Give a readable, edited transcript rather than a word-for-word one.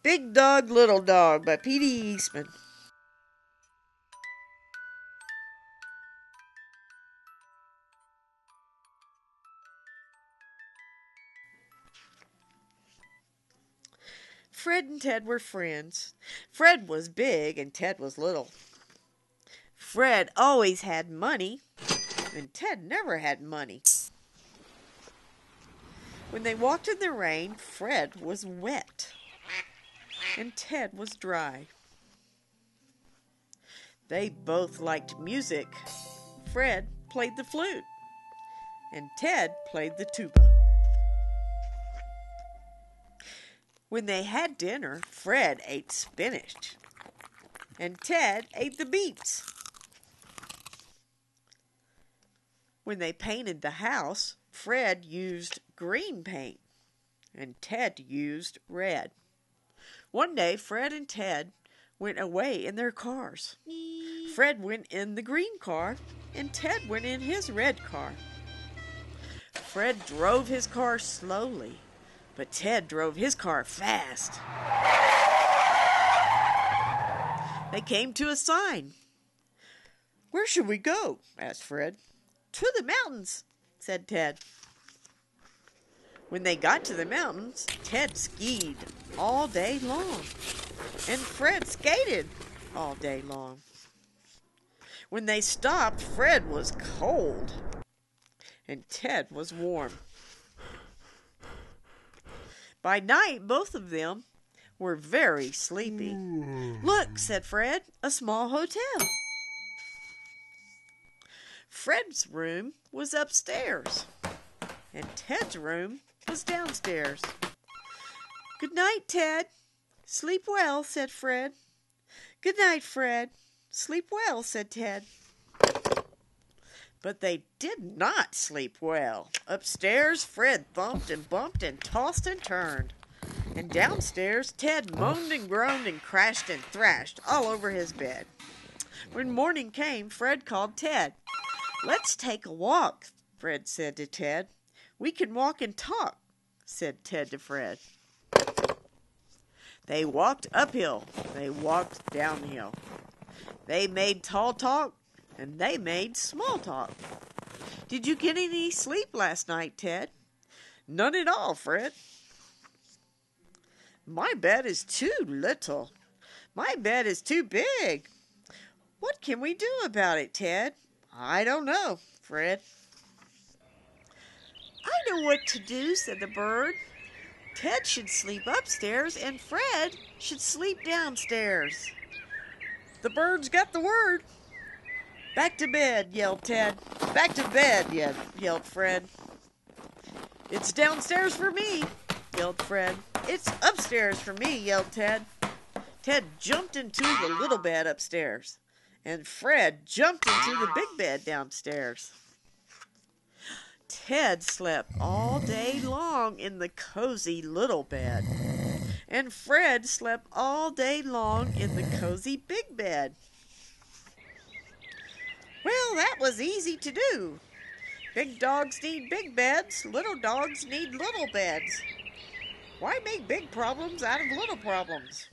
Big Dog, Little Dog by P.D. Eastman. Fred and Ted were friends. Fred was big and Ted was little. Fred always had money, and Ted never had money. When they walked in the rain, Fred was wet, and Ted was dry. They both liked music. Fred played the flute, and Ted played the tuba. When they had dinner, Fred ate spinach, and Ted ate the beets. When they painted the house, Fred used green paint, and Ted used red. One day, Fred and Ted went away in their cars. Fred went in the green car, and Ted went in his red car. Fred drove his car slowly, but Ted drove his car fast. They came to a sign. "Where should we go?" asked Fred. "To the mountains," said Ted. When they got to the mountains, Ted skied all day long, and Fred skated all day long. When they stopped, Fred was cold, and Ted was warm. By night, both of them were very sleepy. "Look," said Fred, "a small hotel." Fred's room was upstairs, and Ted's room was downstairs. "Good night, Ted. Sleep well," said Fred. "Good night, Fred. Sleep well," said Ted. But they did not sleep well. Upstairs, Fred thumped and bumped and tossed and turned. And downstairs, Ted moaned and groaned and crashed and thrashed all over his bed. When morning came, Fred called Ted. "Let's take a walk," Fred said to Ted. "We can walk and talk," said Ted to Fred. They walked uphill. They walked downhill. They made tall talk, and they made small talk. "Did you get any sleep last night, Ted?" "None at all, Fred." "My bed is too little." "My bed is too big." "What can we do about it, Ted?" "I don't know, Fred." "I know what to do," said the bird. "Ted should sleep upstairs, and Fred should sleep downstairs." The birds got the word. "Back to bed," yelled Ted. "Back to bed," yelled Fred. "It's downstairs for me," yelled Fred. "It's upstairs for me," yelled Ted. Ted jumped into the little bed upstairs, and Fred jumped into the big bed downstairs. Ted slept all day long in the cozy little bed, and Fred slept all day long in the cozy big bed. Well, that was easy to do. Big dogs need big beds, little dogs need little beds. Why make big problems out of little problems?